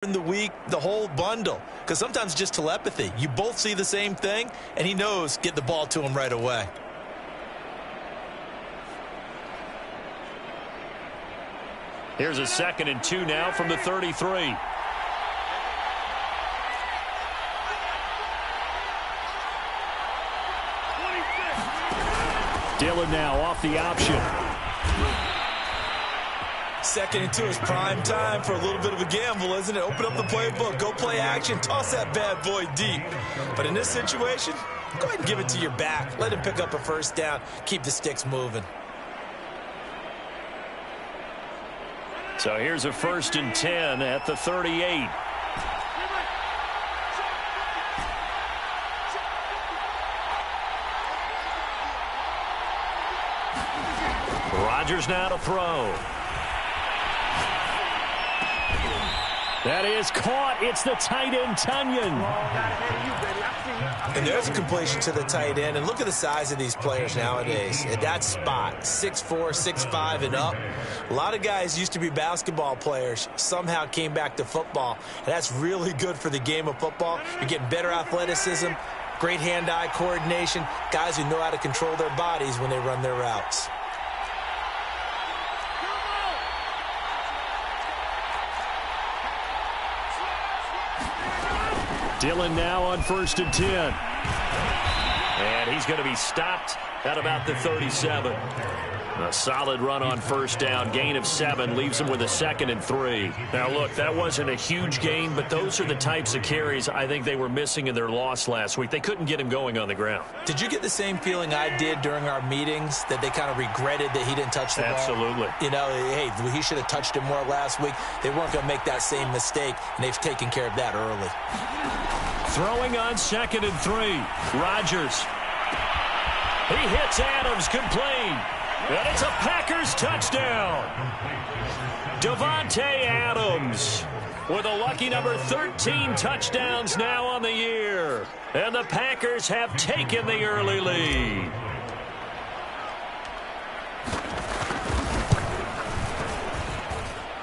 in the week, the whole bundle, because sometimes just telepathy. You both see the same thing, and he knows get the ball to him right away. Here's a 2nd and 2 now from the 33. Dillon now off the option. 2nd and 2 is prime time for a little bit of a gamble, isn't it? Open up the playbook, go play action, toss that bad boy deep. But in this situation, go ahead and give it to your back. Let him pick up a first down, keep the sticks moving. So here's a 1st and 10 at the 38. Rodgers now to throw. That is caught. It's the tight end, Tunyon. And there's a completion to the tight end. And look at the size of these players nowadays. At that spot, 6'4", 6'5", and up. A lot of guys used to be basketball players, somehow came back to football. And that's really good for the game of football. You're getting better athleticism, great hand-eye coordination, guys who know how to control their bodies when they run their routes. Dillon now on 1st and 10. And he's going to be stopped at about the 37. A solid run on 1st down. Gain of 7 leaves him with a 2nd and 3. Now, look, that wasn't a huge gain, but those are the types of carries I think they were missing in their loss last week. They couldn't get him going on the ground. Did you get the same feeling I did during our meetings, that they kind of regretted that he didn't touch the ball? Absolutely. You know, hey, he should have touched it more last week. They weren't going to make that same mistake, and they've taken care of that early. Throwing on 2nd and 3. Rodgers. He hits Adams, complete. And it's a Packers touchdown. Davante Adams with a lucky number 13 touchdowns now on the year. And the Packers have taken the early lead.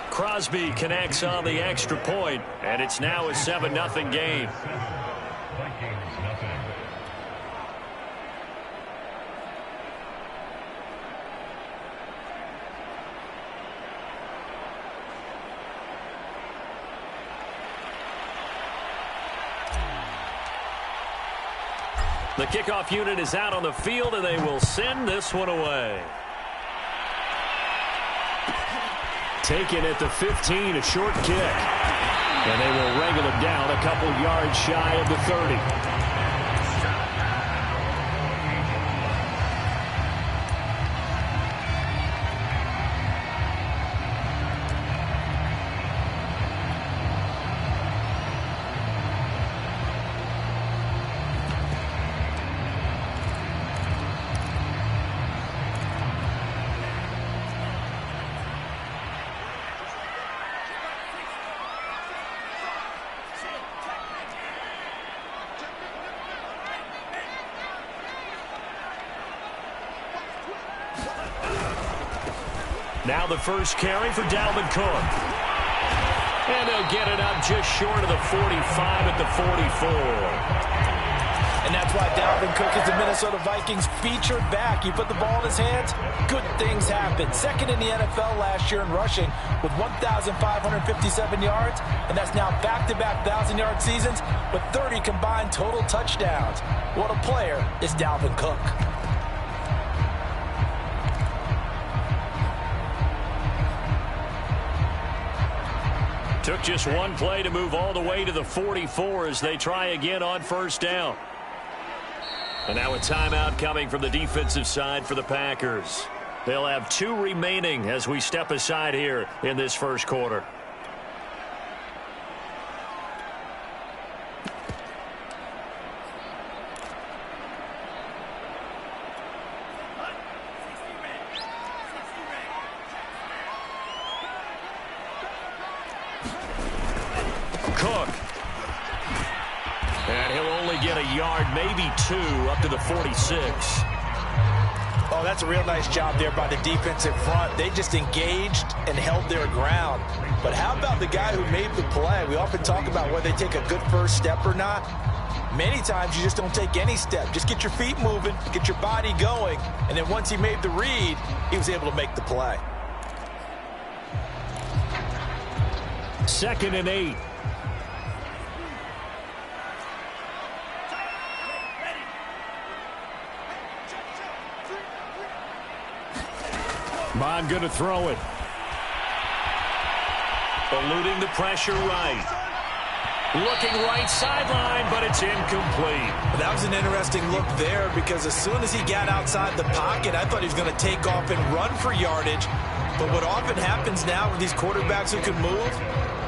Crosby connects on the extra point, and it's now a 7-0 game. The kickoff unit is out on the field, and they will send this one away. Taken at the 15, a short kick. And they will wrangle him down a couple yards shy of the 30. Now the first carry for Dalvin Cook. And they'll get it up just short of the 45 at the 44. And that's why Dalvin Cook is the Minnesota Vikings featured back. You put the ball in his hands, good things happen. 2nd in the NFL last year in rushing with 1,557 yards. And that's now back-to-back 1,000-yard seasons with 30 combined total touchdowns. What a player is Dalvin Cook. Took just one play to move all the way to the 44 as they try again on 1st down. And now a timeout coming from the defensive side for the Packers. They'll have 2 remaining as we step aside here in this first quarter. Cook. And he'll only get a yard, maybe 2, up to the 46. Oh, that's a real nice job there by the defensive front. They just engaged and held their ground. But how about the guy who made the play? We often talk about whether they take a good first step or not. Many times you just don't take any step. Just get your feet moving, get your body going, and then once he made the read, he was able to make the play. 2nd and 8. Bond going to throw it. Eluding the pressure right. Looking right sideline, but it's incomplete. That was an interesting look there because as soon as he got outside the pocket, I thought he was going to take off and run for yardage. But what often happens now with these quarterbacks who can move,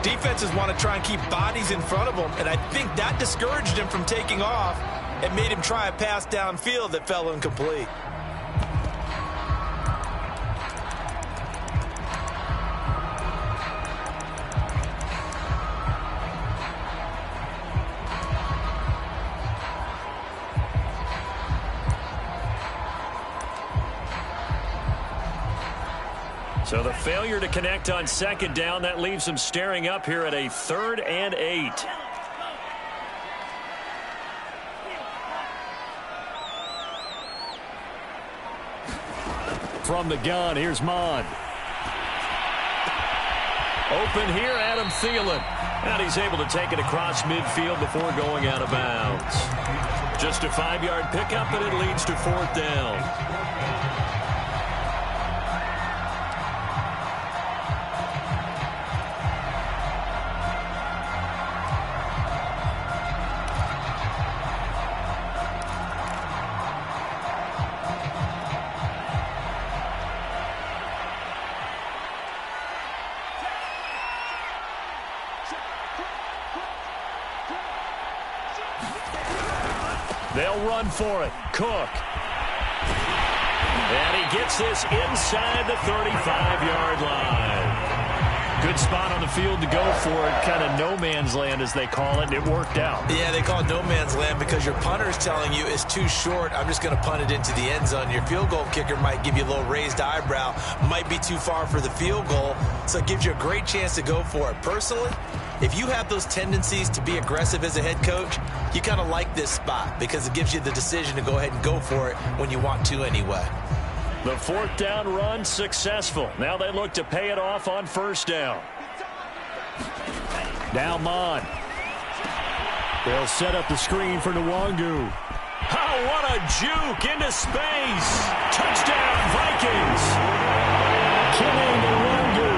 defenses want to try and keep bodies in front of them, and I think that discouraged him from taking off and made him try a pass downfield that fell incomplete. So the failure to connect on 2nd down, that leaves them staring up here at a 3rd and 8. From the gun, here's Mond. Open here, Adam Thielen. And he's able to take it across midfield before going out of bounds. Just a 5-yard pickup, and it leads to 4th down. They'll run for it. Cook. And he gets this inside the 35-yard line. Good spot on the field to go for it. Kind of no man's land, as they call it. It worked out. Yeah, they call it no man's land because your punter's telling you it's too short. I'm just going to punt it into the end zone. Your field goal kicker might give you a little raised eyebrow. Might be too far for the field goal. So it gives you a great chance to go for it. Personally, if you have those tendencies to be aggressive as a head coach, you kind of like this spot because it gives you the decision to go ahead and go for it when you want to anyway. The 4th down run successful. Now they look to pay it off on 1st down. Now Mond. They'll set up the screen for Nwangu. Oh, what a juke into space. Touchdown, Vikings. Kenny Nwangu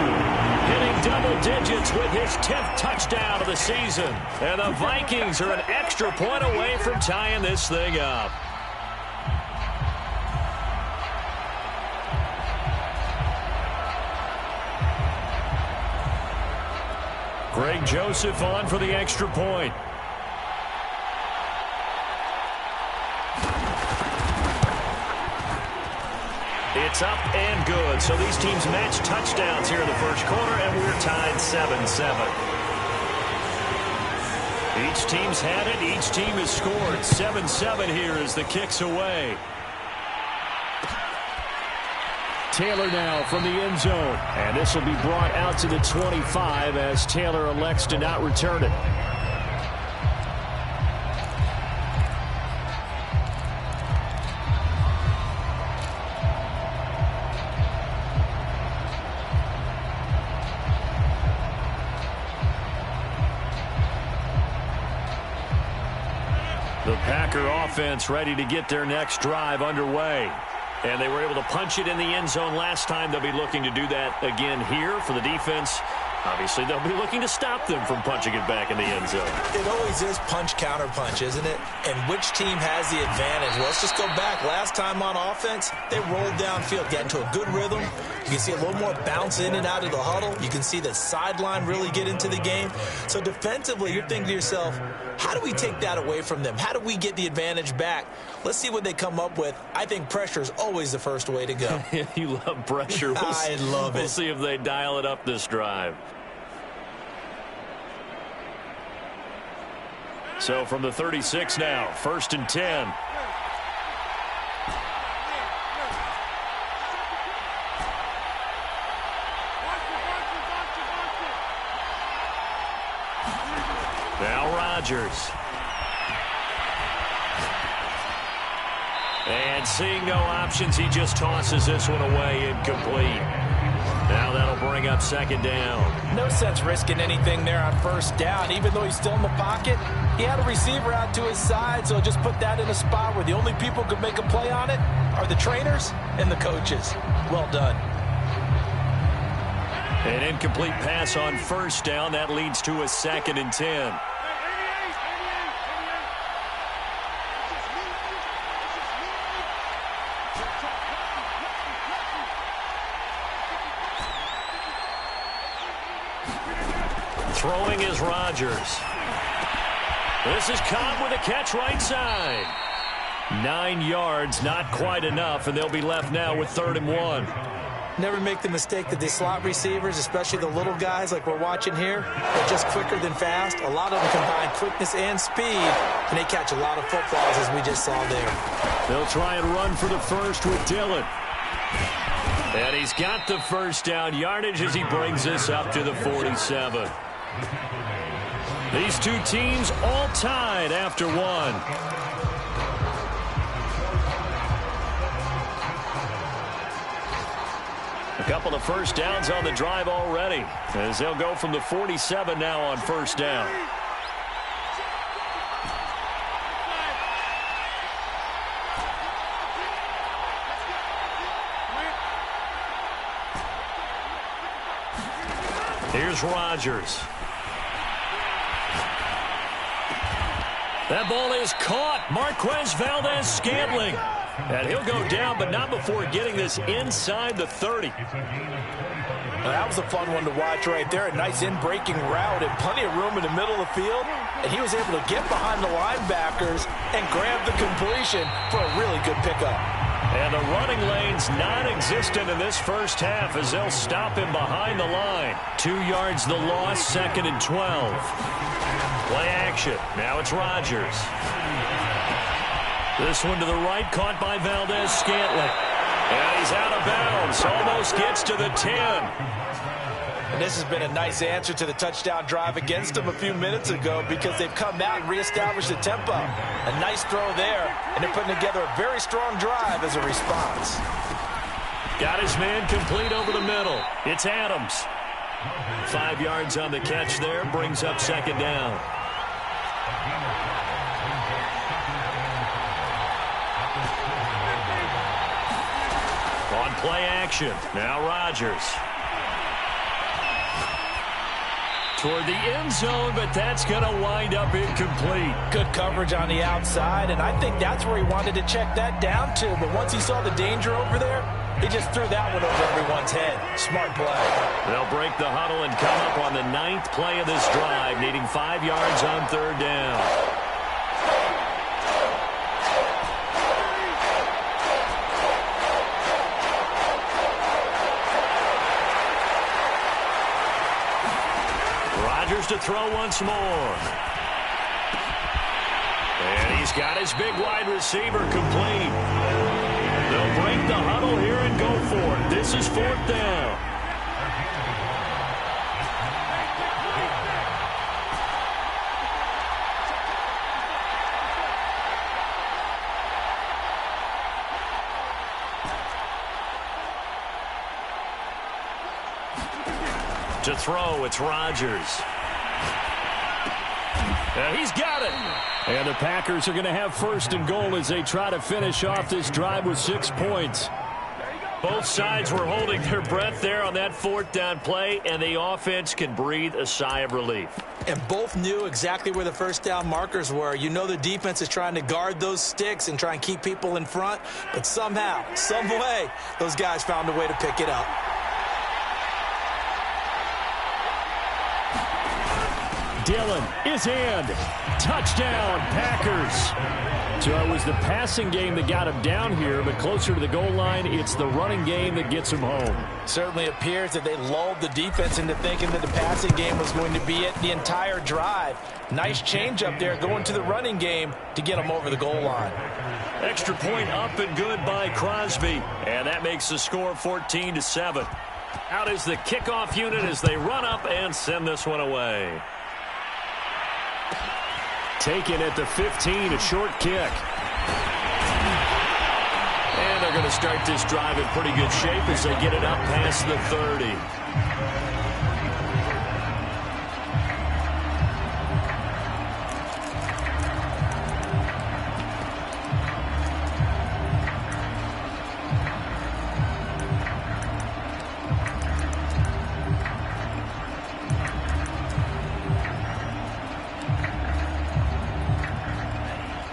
hitting double digits with his 10th touchdown of the season. And the Vikings are an extra point away from tying this thing up. Greg Joseph on for the extra point. It's up and good. So these teams match touchdowns here in the first quarter, and we're tied 7-7. Each team's had it. Each team has scored. 7-7 here as the kick's away. Taylor now from the end zone. And this will be brought out to the 25 as Taylor elects to not return it. The Packer offense ready to get their next drive underway. And they were able to punch it in the end zone last time. They'll be looking to do that again here for the defense. Obviously, they'll be looking to stop them from punching it back in the end zone. It always is punch, counter punch, isn't it? And which team has the advantage? Well, let's just go back. Last time on offense, they rolled downfield, got into a good rhythm. You can see a little more bounce in and out of the huddle. You can see the sideline really get into the game. So defensively, you're thinking to yourself, how do we take that away from them? How do we get the advantage back? Let's see what they come up with. I think pressure is always the first way to go. You love pressure. I love it. We'll see if they dial it up this drive. So from the 36 now, 1st and 10. Now Rodgers. And seeing no options, he just tosses this one away, incomplete. Now that'll bring up second down. No sense risking anything there on first down. Even though he's still in the pocket, he had a receiver out to his side, so just put that in a spot where the only people who could make a play on it are the trainers and the coaches. Well done. An incomplete pass on first down. That leads to a 2nd and 10. Throwing is Rodgers. This is caught with a catch right side. 9 yards, not quite enough, and they'll be left now with 3rd and 1. Never make the mistake that the slot receivers, especially the little guys like we're watching here, are just quicker than fast. A lot of them combine quickness and speed, and they catch a lot of footballs, as we just saw there. They'll try and run for the first with Dillon. And he's got the first down yardage as he brings this up to the 47. These two teams all tied after one. A couple of first downs on the drive already, as they'll go from the 47 now on first down. Here's Rodgers. That ball is caught. Marquez Valdez-Scantling. And he'll go down, but not before getting this inside the 30. Now, that was a fun one to watch right there. A nice in-breaking route and plenty of room in the middle of the field. And he was able to get behind the linebackers and grab the completion for a really good pickup. And the running lane's non-existent in this first half as they'll stop him behind the line. 2 yards the loss, 2nd and 12. Play action. Now it's Rodgers. This one to the right, caught by Valdez-Scantling. And he's out of bounds. Almost gets to the 10. And this has been a nice answer to the touchdown drive against them a few minutes ago because they've come out and reestablished the tempo. A nice throw there, and they're putting together a very strong drive as a response. Got his man complete over the middle. It's Adams. 5 yards on the catch there, brings up second down. On play action, now Rodgers. Toward the end zone, but that's going to wind up incomplete. Good coverage on the outside, and I think that's where he wanted to check that down to. But once he saw the danger over there, he just threw that one over everyone's head. Smart play. They'll break the huddle and come up on the 9th play of this drive, needing 5 yards on third down. To throw once more. And he's got his big wide receiver complete. They'll break the huddle here and go for it. This is 4th down. To throw, it's Rodgers. He's got it. And the Packers are going to have 1st and goal as they try to finish off this drive with 6 points. Both sides were holding their breath there on that 4th down play, and the offense can breathe a sigh of relief. And both knew exactly where the first down markers were. You know the defense is trying to guard those sticks and try and keep people in front, but somehow, some way, those guys found a way to pick it up. Dillon is in. Touchdown, Packers. So it was the passing game that got him down here, but closer to the goal line, it's the running game that gets him home. Certainly appears that they lulled the defense into thinking that the passing game was going to be it the entire drive. Nice change up there going to the running game to get them over the goal line. Extra point up and good by Crosby. And that makes the score 14-7. Out is the kickoff unit as they run up and send this one away. Taken at the 15, a short kick. And they're going to start this drive in pretty good shape as they get it up past the 30.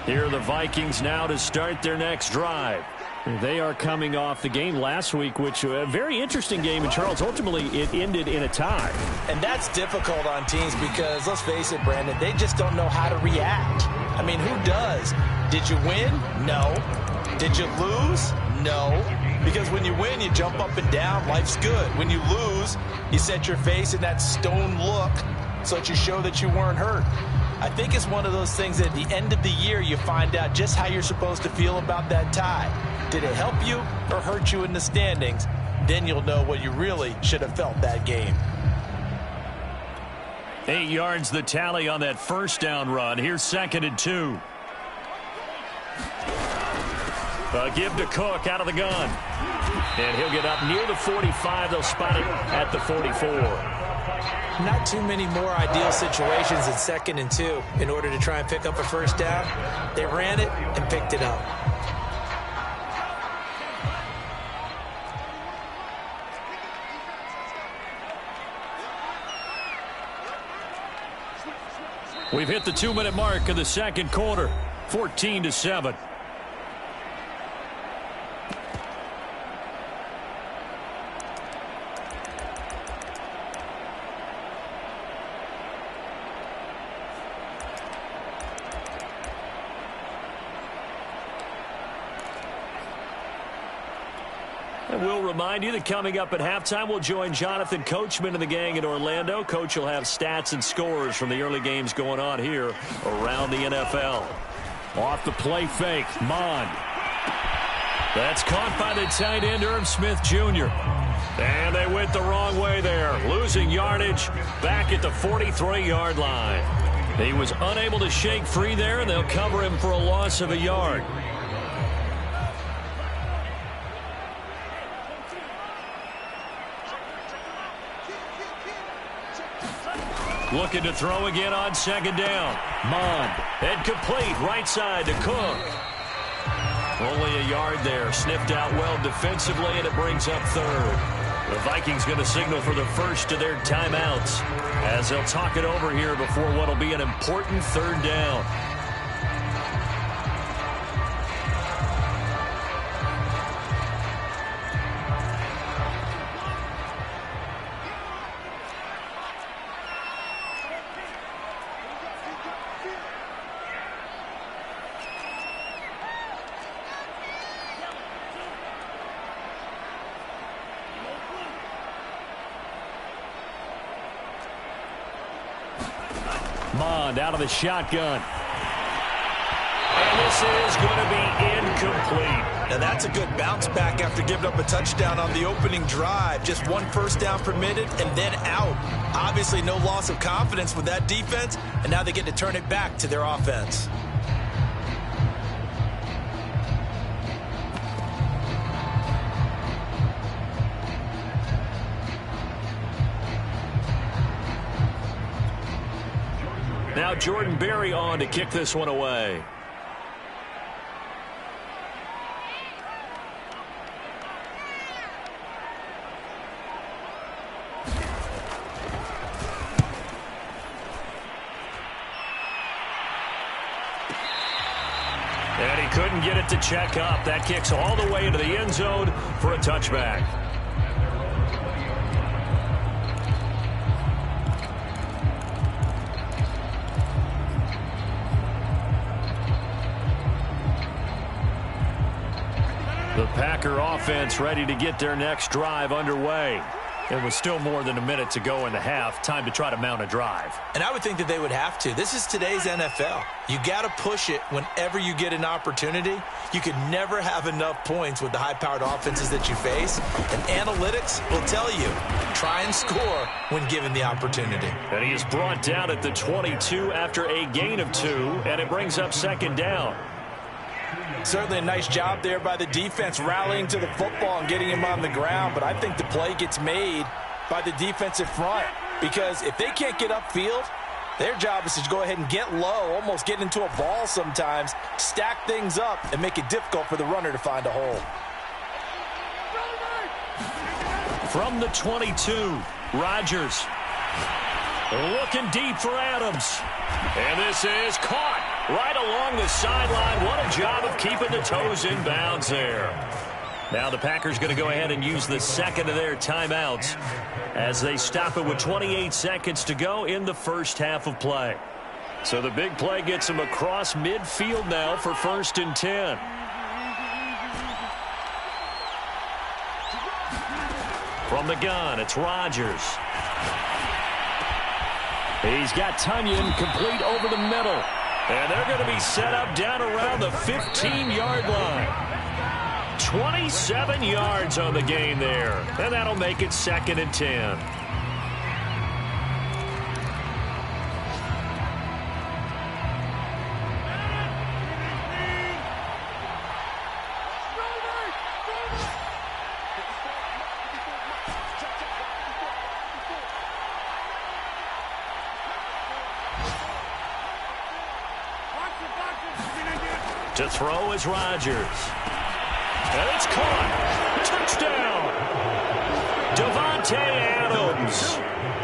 Here are the Vikings now to start their next drive. They are coming off the game last week, which was a very interesting game. And, Charles, ultimately it ended in a tie. And that's difficult on teams because, let's face it, Brandon, they just don't know how to react. I mean, who does? Did you win? No. Did you lose? No. Because when you win, you jump up and down. Life's good. When you lose, you set your face in that stone look so that you show that you weren't hurt. I think it's one of those things that at the end of the year you find out just how you're supposed to feel about that tie. Did it help you or hurt you in the standings? Then you'll know what you really should have felt that game. 8 yards the tally on that first down run. Here's 2nd and 2. Give to Cook out of the gun. And he'll get up near the 45. They'll spot it at the 44. Not too many more ideal situations in 2nd and 2 in order to try and pick up a first down. They ran it and picked it up. We've hit the 2-minute mark of the second quarter. 14-7. And we'll remind you that coming up at halftime, we'll join Jonathan Coachman and the gang in Orlando. Coach will have stats and scores from the early games going on here around the NFL. Off the play fake, Mond. That's caught by the tight end, Irv Smith Jr. And they went the wrong way there, losing yardage back at the 43-yard line. He was unable to shake free there, and they'll cover him for a loss of a yard. Looking to throw again on 2nd down. Mond. And complete right side to Cook. Only a yard there. Sniffed out well defensively, and it brings up 3rd. The Vikings going to signal for the first of their timeouts as they'll talk it over here before what will be an important 3rd down. Mond out of the shotgun. And this is going to be incomplete. Now that's a good bounce back after giving up a touchdown on the opening drive. Just 1 first down permitted and then out. Obviously no loss of confidence with that defense, and now they get to turn it back to their offense. Now Jordan Berry on to kick this one away. And he couldn't get it to check up. That kicks all the way into the end zone for a touchback. The Packer offense ready to get their next drive underway. It was still more than a minute to go in the half. Time to try to mount a drive. And I would think that they would have to. This is today's NFL. You got to push it whenever you get an opportunity. You could never have enough points with the high-powered offenses that you face. And analytics will tell you, try and score when given the opportunity. And he is brought down at the 22 after a gain of 2, and it brings up second down. Certainly a nice job there by the defense rallying to the football and getting him on the ground, but I think the play gets made by the defensive front because if they can't get upfield, their job is to go ahead and get low, almost get into a ball sometimes, stack things up, and make it difficult for the runner to find a hole. From the 22, Rodgers looking deep for Adams. And this is caught right along the sideline. What a job of keeping the toes in bounds there. Now the Packers going to go ahead and use the second of their timeouts as they stop it with 28 seconds to go in the first half of play. So the big play gets them across midfield now for 1st and 10. From the gun, it's Rodgers. He's got Tunyon complete over the middle. And they're going to be set up down around the 15-yard line. 27 yards on the gain there. And that'll make it 2nd and 10. To throw is Rodgers. And it's caught. Touchdown. Davante Adams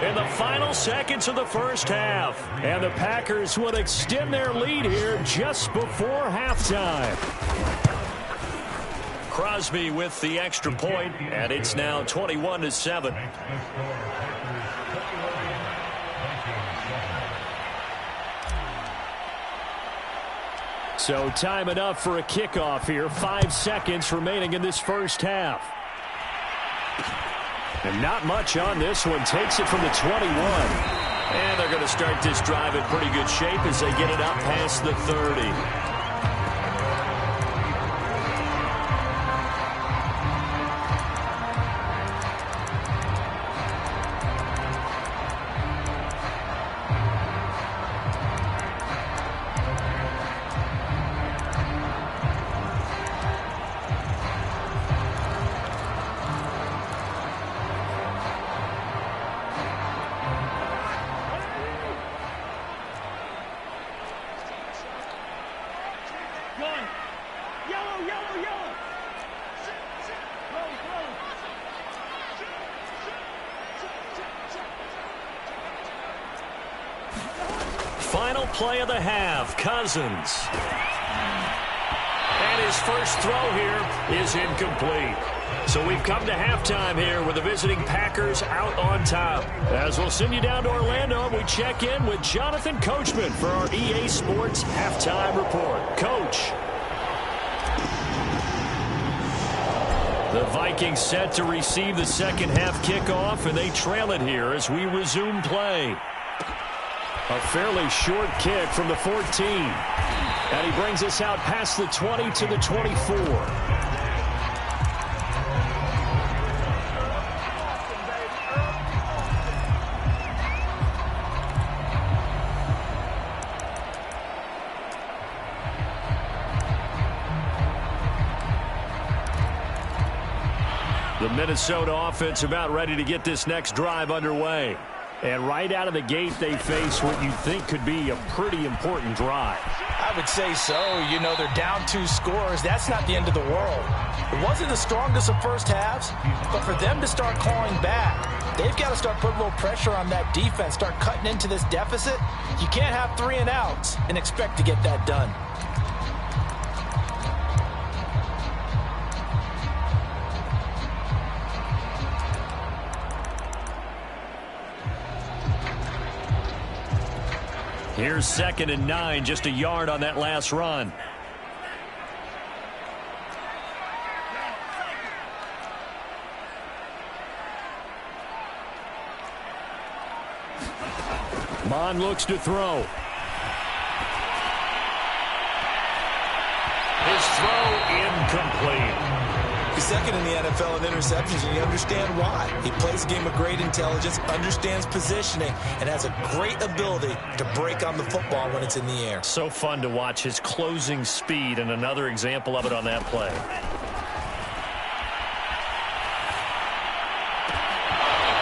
in the final seconds of the first half. And the Packers would extend their lead here just before halftime. Crosby with the extra point, and it's now 21-7. So time enough for a kickoff here. 5 seconds remaining in this first half. And not much on this one. Takes it from the 21. And they're going to start this drive in pretty good shape as they get it up past the 30. Final play of the half, Cousins. And his first throw here is incomplete. So we've come to halftime here with the visiting Packers out on top. As we'll send you down to Orlando, we check in with Jonathan Coachman for our EA Sports Halftime Report. Coach. The Vikings set to receive the second half kickoff, and they trail it here as we resume play. A fairly short kick from the 14. And he brings us out past the 20 to the 24. The Minnesota offense about ready to get this next drive underway. And right out of the gate, they face what you think could be a pretty important drive. I would say so. You know, they're down 2 scores. That's not the end of the world. It wasn't the strongest of first halves, but for them to start clawing back, they've got to start putting a little pressure on that defense, start cutting into this deficit. You can't have 3 and outs and expect to get that done. Here's 2nd and 9, just a yard on that last run. Bond looks to throw. His throw incomplete. He's second in the NFL in interceptions, and you understand why. He plays a game of great intelligence, understands positioning, and has a great ability to break on the football when it's in the air. So fun to watch his closing speed, and another example of it on that play.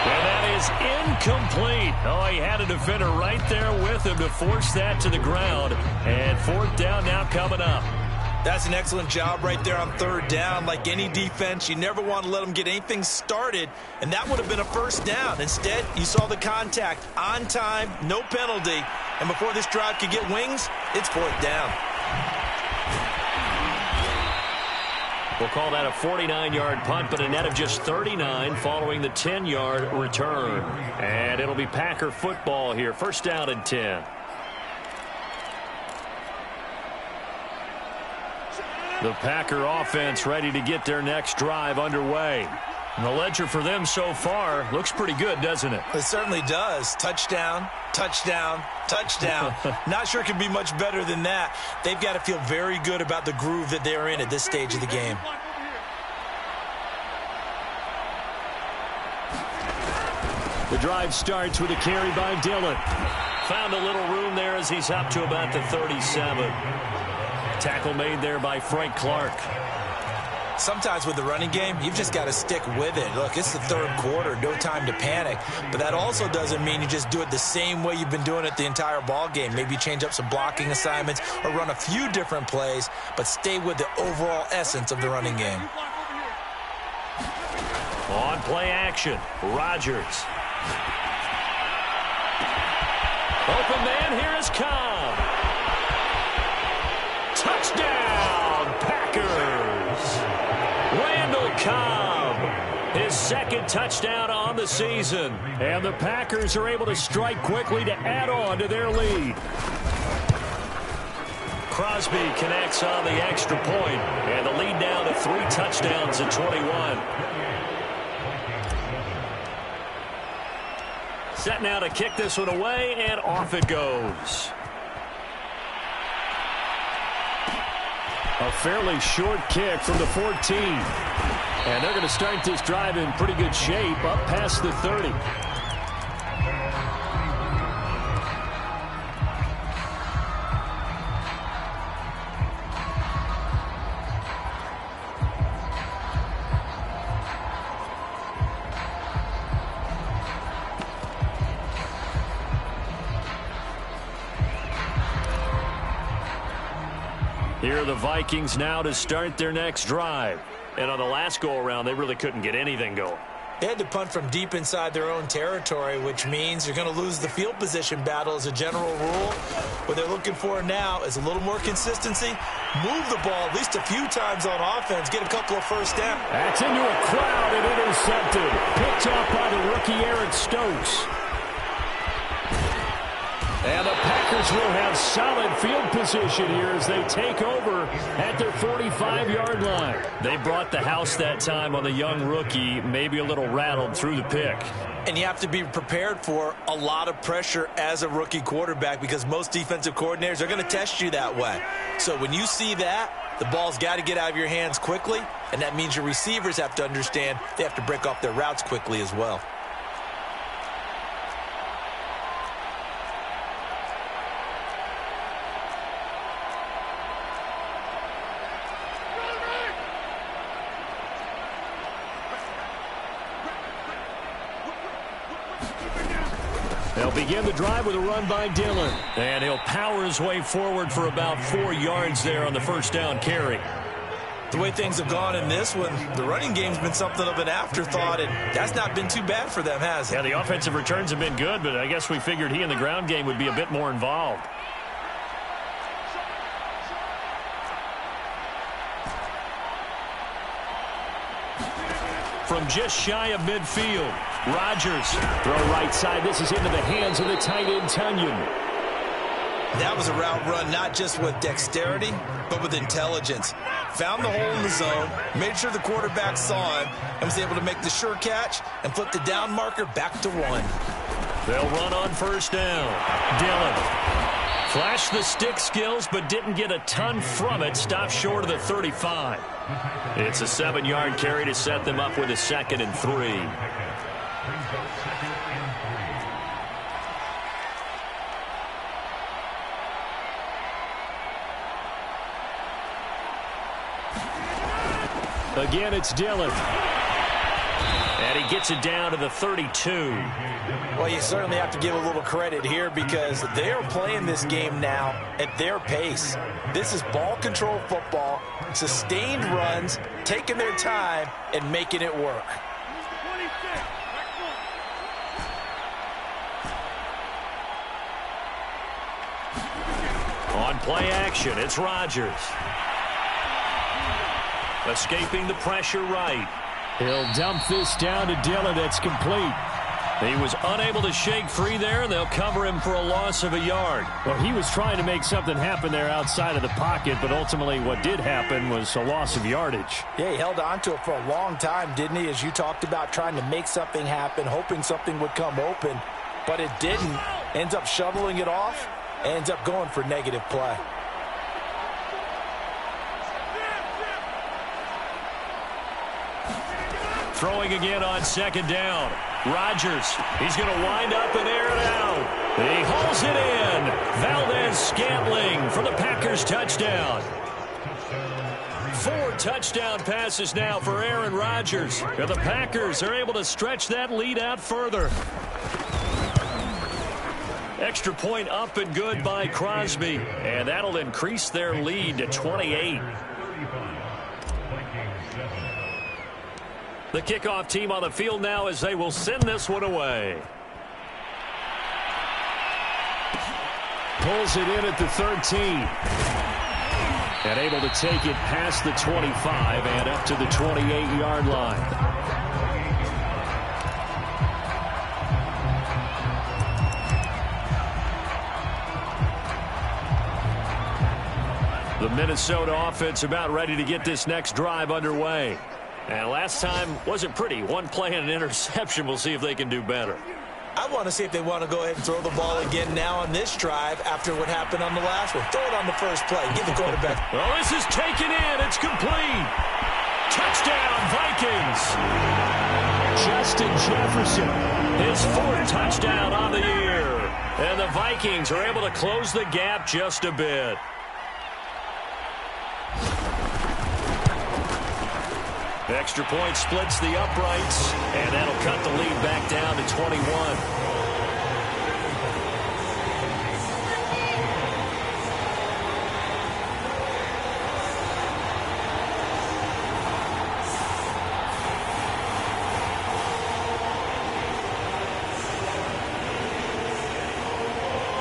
And that is incomplete. Oh, he had a defender right there with him to force that to the ground. And fourth down now coming up. That's an excellent job right there on third down. Like any defense, you never want to let them get anything started, and that would have been a first down. Instead, you saw the contact on time, no penalty, and before this drive could get wings, it's fourth down. We'll call that a 49-yard punt, but a net of just 39 following the 10-yard return. And it'll be Packer football here, first down and 10. The Packer offense ready to get their next drive underway. And the ledger for them so far looks pretty good, doesn't it? It certainly does. Touchdown, touchdown, touchdown. Not sure it can be much better than that. They've got to feel very good about the groove that they're in at this stage of the game. The drive starts with a carry by Dillon. Found a little room there as he's up to about the 37. Tackle made there by Frank Clark. Sometimes with the running game, you've just got to stick with it. Look, it's the third quarter, no time to panic. But that also doesn't mean you just do it the same way you've been doing it the entire ball game. Maybe change up some blocking assignments or run a few different plays, but stay with the overall essence of the running game. On play action, Rodgers. Open man, here is Cobb. Touchdown, Packers. Randall Cobb, his second touchdown on the season. And the Packers are able to strike quickly to add on to their lead. Crosby connects on the extra point, and the lead down to 3 touchdowns at 21. Set now to kick this one away, and off it goes. A fairly short kick from the 14. And they're going to start this drive in pretty good shape, up past the 30. Here are the Vikings now to start their next drive. And on the last go-around, they really couldn't get anything going. They had to punt from deep inside their own territory, which means you're going to lose the field position battle as a general rule. What they're looking for now is a little more consistency. Move the ball at least a few times on offense. Get a couple of first downs. That's into a crowd and intercepted. Picked off by the rookie Eric Stokes. And the Packers will have solid field position here as they take over at their 45-yard line. They brought the house that time on the young rookie, maybe a little rattled through the pick. And you have to be prepared for a lot of pressure as a rookie quarterback because most defensive coordinators are going to test you that way. So when you see that, the ball's got to get out of your hands quickly, and that means your receivers have to understand they have to break off their routes quickly as well. They'll begin the drive with a run by Dillon. And he'll power his way forward for about 4 yards there on the first down carry. The way things have gone in this one, the running game's been something of an afterthought, and that's not been too bad for them, has it? Yeah, the offensive returns have been good, but I guess we figured he in the ground game would be a bit more involved. From just shy of midfield, Rodgers. Throw right side. This is into the hands of the tight end, Tunyon. That was a route run not just with dexterity, but with intelligence. Found the hole in the zone, made sure the quarterback saw him, and was able to make the sure catch and flip the down marker back to 1. They'll run on first down. Dillon flashed the stick skills but didn't get a ton from it. Stopped short of the 35. It's a 7-yard carry to set them up with a 2nd and 3. Again, it's Dillon. And he gets it down to the 32. Well, you certainly have to give a little credit here because they are playing this game now at their pace. This is ball control football, sustained runs, taking their time, and making it work. On play action, it's Rodgers. Escaping the pressure right. He'll dump this down to Dillon. It's complete. He was unable to shake free there, and they'll cover him for a loss of a yard. Well, he was trying to make something happen there outside of the pocket, but ultimately what did happen was a loss of yardage. Yeah, he held on to it for a long time, didn't he? As you talked about trying to make something happen, hoping something would come open, but it didn't. Ends up shoveling it off, ends up going for negative play. Throwing again on 2nd down. Rodgers, he's going to wind up and air it out. He hauls it in. Valdez-Scantling for the Packers touchdown. 4 touchdown passes now for Aaron Rodgers. And the Packers are able to stretch that lead out further. Extra point up and good by Crosby. And that'll increase their lead to 28. The kickoff team on the field now as they will send this one away. Pulls it in at the 13. And able to take it past the 25 and up to the 28-yard line. The Minnesota offense about ready to get this next drive underway. And last time wasn't pretty. One play and an interception. We'll see if they can do better. I want to see if they want to go ahead and throw the ball again now on this drive after what happened on the last one. Throw it on the first play. Give the quarterback. Well, this is taken in. It's complete. Touchdown, Vikings. Justin Jefferson. His 4th touchdown on the year. And the Vikings are able to close the gap just a bit. Extra point splits the uprights, and that'll cut the lead back down to 21.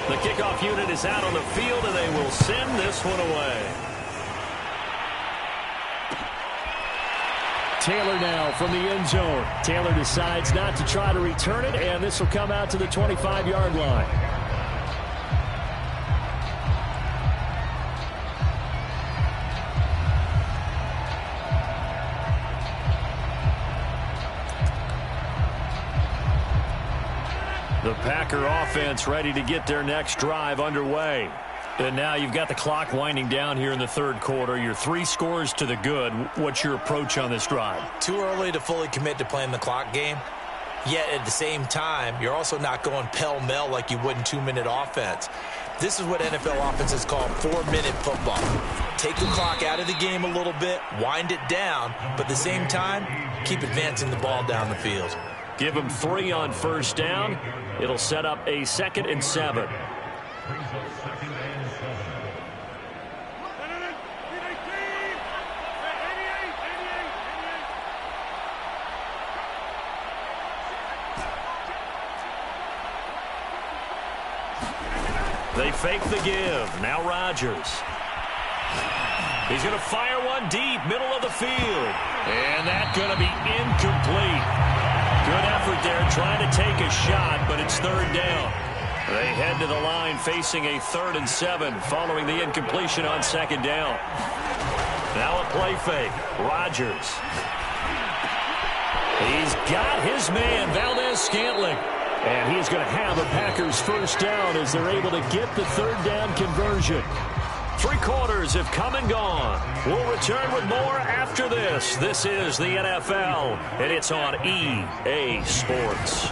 The kickoff unit is out on the field, and they will send this one away. Taylor now from the end zone. Taylor decides not to try to return it, and this will come out to the 25-yard line. The Packer offense ready to get their next drive underway. And now you've got the clock winding down here in the 3rd quarter. You're 3 scores to the good. What's your approach on this drive? Too early to fully commit to playing the clock game. Yet at the same time, you're also not going pell-mell like you would in 2-minute offense. This is what NFL offenses call 4-minute football. Take the clock out of the game a little bit, wind it down, but at the same time, keep advancing the ball down the field. Give them 3 on first down. It'll set up a 2nd and 7. They fake the give. Now Rodgers. He's going to fire one deep, middle of the field. And that's going to be incomplete. Good effort there trying to take a shot, but it's 3rd down. They head to the line facing a 3rd and 7 following the incompletion on 2nd down. Now a play fake. Rodgers. He's got his man, Valdez-Scantling. And he's going to have a Packers first down as they're able to get the third down conversion. 3 quarters have come and gone. We'll return with more after this. This is the NFL, and it's on EA Sports.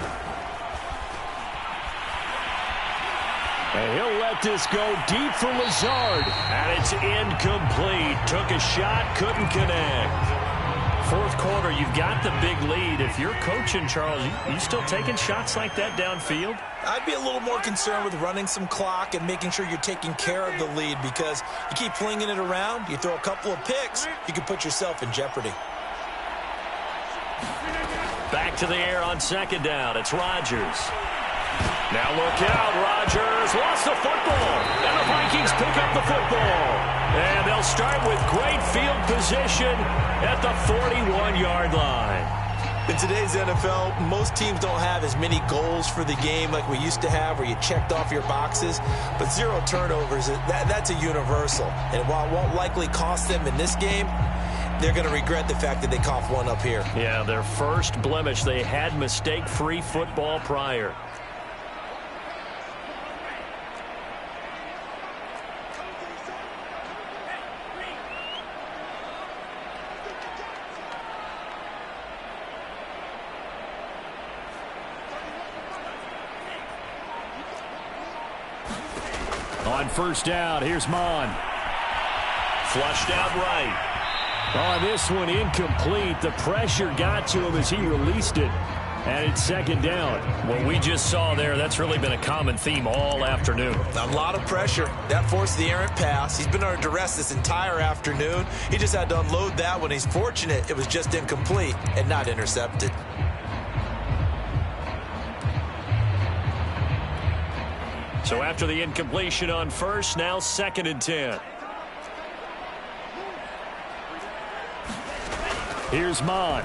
And he'll let this go deep for Lazard. And it's incomplete. Took a shot, couldn't connect. Fourth quarter, you've got the big lead. If you're coaching, Charles, you still taking shots like that downfield? I'd be a little more concerned with running some clock and making sure you're taking care of the lead, because you keep flinging it around, you throw a couple of picks, you can put yourself in jeopardy. Back to the air on second down. It's Rodgers. Now look out. Rodgers lost the football. And the Vikings pick up the football. And they'll start with great field position at the 41-yard line. In today's NFL, most teams don't have as many goals for the game like we used to have, where you checked off your boxes. But 0 turnovers, that's a universal. And while it won't likely cost them in this game, they're going to regret the fact that they coughed one up here. Yeah, their first blemish. They had mistake-free football prior. On first down, here's Mon. Flushed out right. On this one, incomplete. The pressure got to him as he released it. And it's second down. What we just saw there, that's really been a common theme all afternoon. A lot of pressure. That forced the errant pass. He's been under duress this entire afternoon. He just had to unload that one. He's fortunate it was just incomplete and not intercepted. So after the incompletion on first, now second and 10. Here's Mon.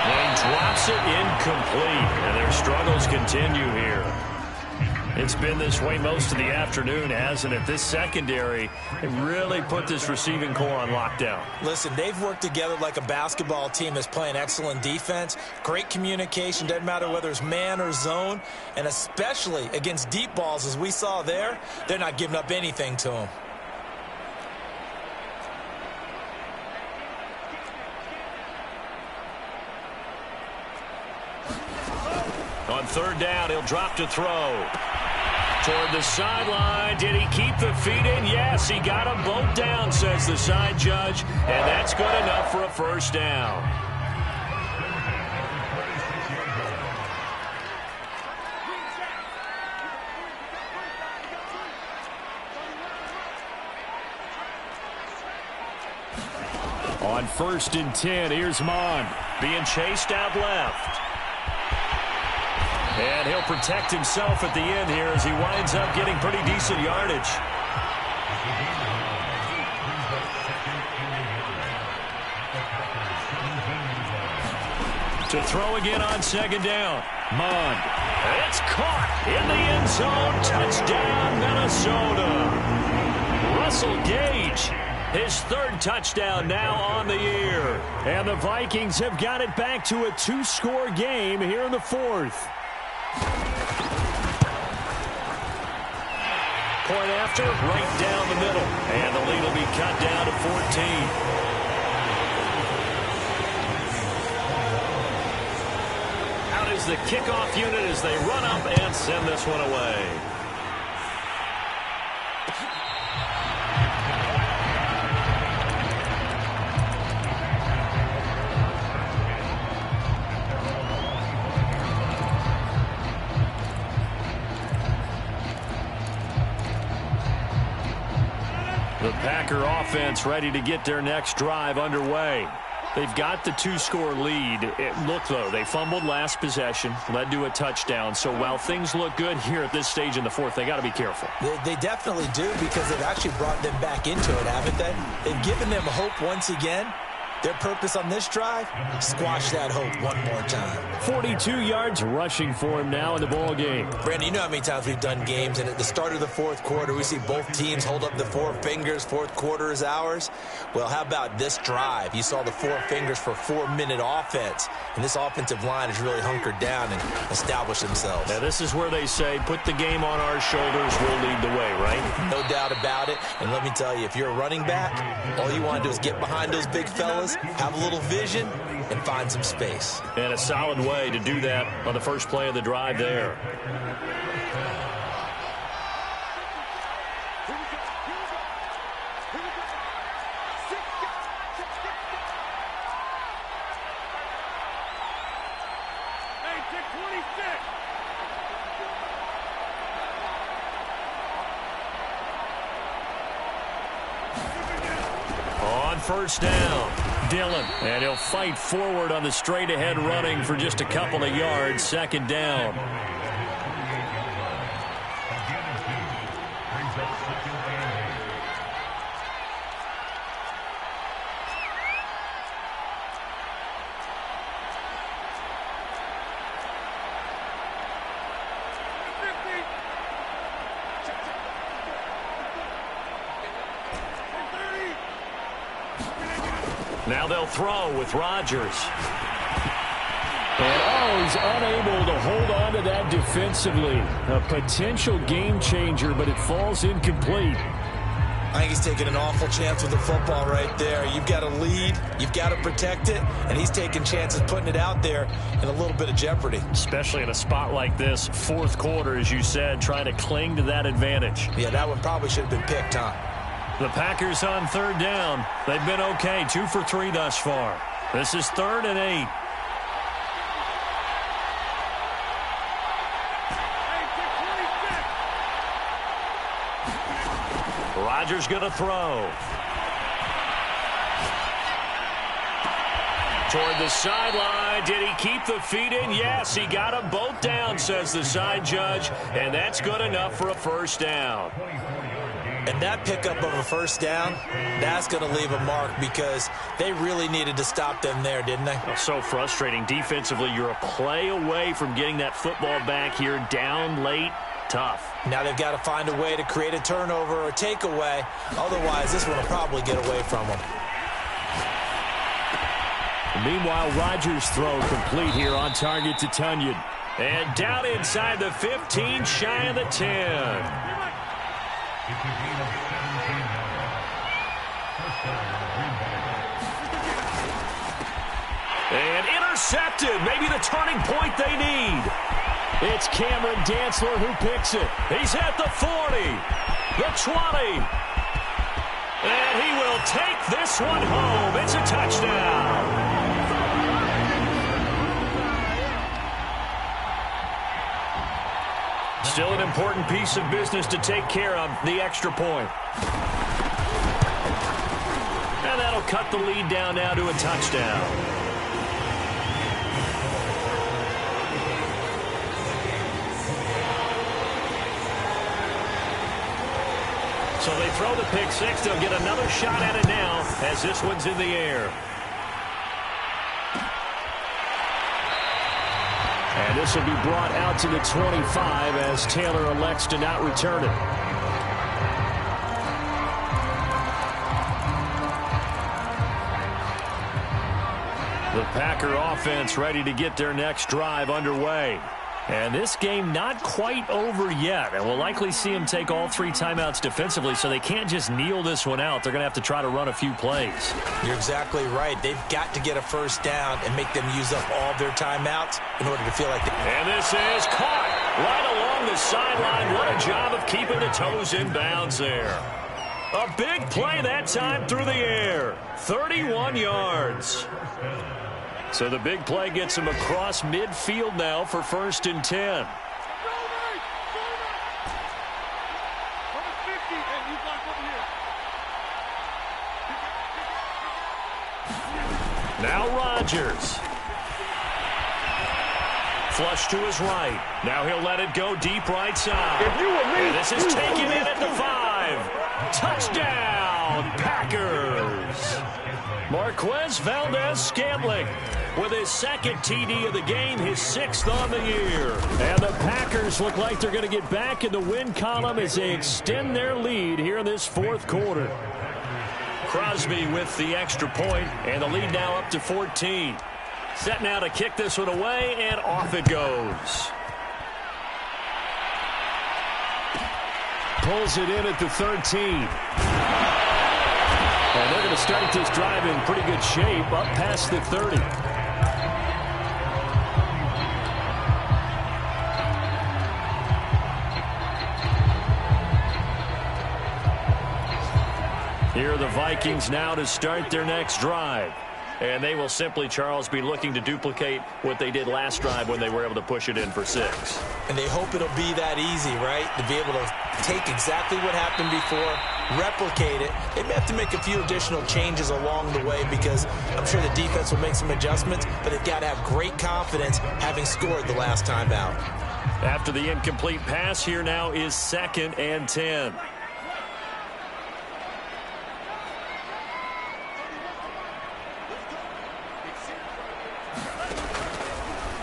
And drops it incomplete. And their struggles continue here. It's been this way most of the afternoon, hasn't it? This secondary really put this receiving core on lockdown. Listen, they've worked together like a basketball team that's playing excellent defense. Great communication, doesn't matter whether it's man or zone. And especially against deep balls, as we saw there, they're not giving up anything to them. On third down, he'll drop to throw. Toward the sideline. Did he keep the feet in? Yes, he got them both down, says the side judge. And that's good enough for a first down. On first and 10, here's Mon. Being chased out left. And he'll protect himself at the end here as he winds up getting pretty decent yardage. To throw again on second down. Mon. It's caught in the end zone. Touchdown, Minnesota. Russell Gage, his third touchdown now on the year. And the Vikings have got it back to a 2-score game here in the fourth. Point after, right down the middle. And the lead will be cut down to 14. Out is the kickoff unit as they run up and send this one away. The Packer offense ready to get their next drive underway. They've got the 2-score lead. Look, though, they fumbled last possession, led to a touchdown. So while things look good here at this stage in the fourth, they got to be careful. They definitely do, because they've actually brought them back into it, haven't they? They've given them hope once again. Their purpose on this drive, squash that hope one more time. 42 yards rushing for him now in the ball game. Brandon, you know how many times we've done games, and at the start of the fourth quarter, we see both teams hold up the four fingers, fourth quarter is ours. Well, how about this drive? You saw the four fingers for 4-minute offense, and this offensive line has really hunkered down and established themselves. Now, this is where they say, put the game on our shoulders, we'll lead the way, right? No doubt about it, and let me tell you, if you're a running back, all you want to do is get behind those big fellas, have a little vision, and find some space. And a solid way to do that on the first play of the drive there. On first down, Dillon, and he'll fight forward on the straight-ahead running for just a couple of yards. Second down. Now they'll throw with Rodgers. And he's unable to hold on to that defensively. A potential game changer, but it falls incomplete. I think he's taking an awful chance with the football right there. You've got to lead, you've got to protect it, and he's taking chances putting it out there in a little bit of jeopardy. Especially in a spot like this, fourth quarter, as you said, trying to cling to that advantage. Yeah, that one probably should have been picked, huh? The Packers on third down. They've been okay, 2 for 3 thus far. This is 3rd and 8. Rodgers going to throw. Toward the sideline. Did he keep the feet in? Yes, he got them both down, says the side judge, and that's good enough for a first down. And that pickup of a first down, that's going to leave a mark because they really needed to stop them there, didn't they? Oh, so frustrating. Defensively, you're a play away from getting that football back here down late. Tough. Now they've got to find a way to create a turnover or takeaway. Otherwise, this one will probably get away from them. Meanwhile, Rodgers' throw complete here on target to Tunyon. And down inside the 15, shy of the 10. And intercepted. Maybe the turning point they need. It's Cameron Dantzler who picks it. He's at the 40, the 20. And he will take this one home. It's a touchdown. Still an important piece of business to take care of, the extra point. And that'll cut the lead down now to a touchdown. So they throw the pick six. They'll get another shot at it now as this one's in the air. And this will be brought out to the 25 as Taylor elects to not return it. The Packer offense ready to get their next drive underway. And this game not quite over yet. And we'll likely see them take all 3 timeouts defensively, so they can't just kneel this one out. They're going to have to try to run a few plays. You're exactly right. They've got to get a first down and make them use up all their timeouts in order to feel like they... And this is caught right along the sideline. What a job of keeping the toes in bounds there. A big play that time through the air. 31 yards. So the big play gets him across midfield now for 1st and 10. Now Rodgers. Flush to his right. Now he'll let it go deep right side. And this is taken in at the 5. Touchdown, Packers. Mark Marquez Valdez-Scantling with his second TD of the game, his 6th on the year. And the Packers look like they're going to get back in the win column as they extend their lead here in this fourth quarter. Crosby with the extra point, and the lead now up to 14. Set now to kick this one away, and off it goes. Pulls it in at the 13. And they're going to start this drive in pretty good shape, up past the 30. Here are the Vikings now to start their next drive. And they will simply, Charles, be looking to duplicate what they did last drive when they were able to push it in for 6. And they hope it'll be that easy, right? To be able to take exactly what happened before, replicate it. They may have to make a few additional changes along the way because I'm sure the defense will make some adjustments, but they've got to have great confidence having scored the last time out. After the incomplete pass, here now is 2nd and 10.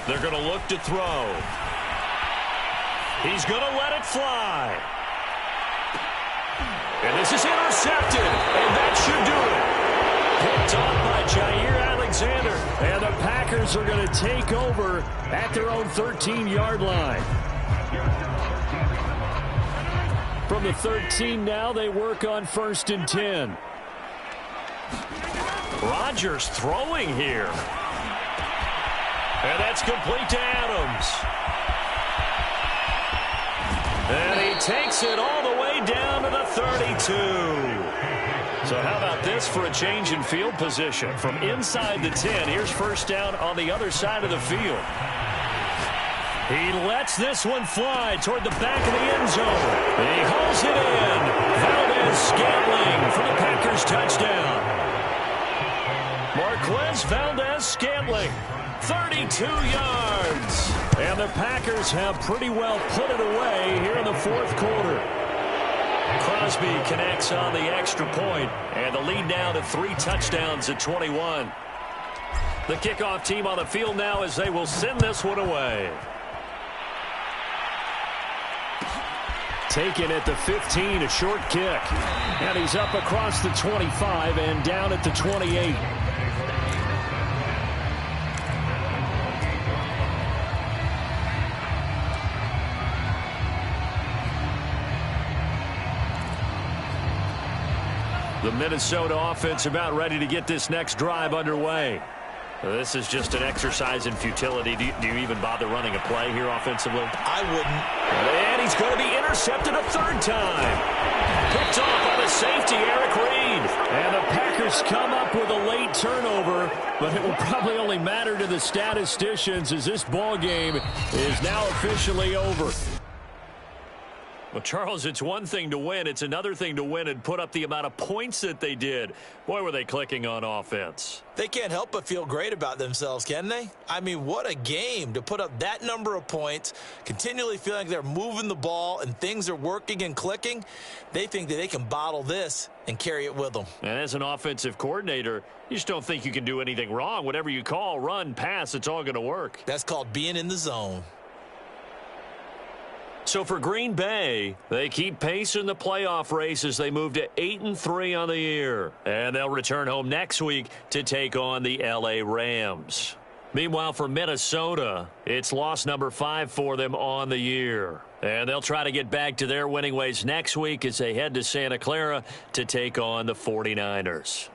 They're going to look to throw. He's going to let it fly. And this is intercepted. And that should do it. Picked off by Jair Alexander. And the Packers are going to take over at their own 13-yard line. From the 13 now, they work on 1st and 10. Rodgers throwing here. And that's complete to Adams. And he takes it all the way down to the 32. So how about this for a change in field position? From inside the 10, here's 1st down on the other side of the field. He lets this one fly toward the back of the end zone. He hauls it in. Valdez-Scantling for the Packers touchdown. Marquez Valdez-Scantling. 32 yards. And the Packers have pretty well put it away here in the fourth quarter. Crosby connects on the extra point, and the lead now to 3 touchdowns at 21. The kickoff team on the field now as they will send this one away. Taken at the 15, a short kick. And he's up across the 25 and down at the 28. The Minnesota offense about ready to get this next drive underway. This is just an exercise in futility. Do you even bother running a play here offensively? I wouldn't. And he's going to be intercepted a 3rd time. Picked off on the safety, Eric Reed. And the Packers come up with a late turnover, but it will probably only matter to the statisticians as this ball game is now officially over. Well, Charles, it's one thing to win. It's another thing to win and put up the amount of points that they did. Boy, were they clicking on offense. They can't help but feel great about themselves, can they? I mean, what a game to put up that number of points, continually feeling like they're moving the ball and things are working and clicking. They think that they can bottle this and carry it with them. And as an offensive coordinator, you just don't think you can do anything wrong. Whatever you call, run, pass, it's all going to work. That's called being in the zone. So for Green Bay, they keep pace in the playoff race as they move to 8-3 on the year. And they'll return home next week to take on the L.A. Rams. Meanwhile, for Minnesota, it's loss number 5 for them on the year. And they'll try to get back to their winning ways next week as they head to Santa Clara to take on the 49ers.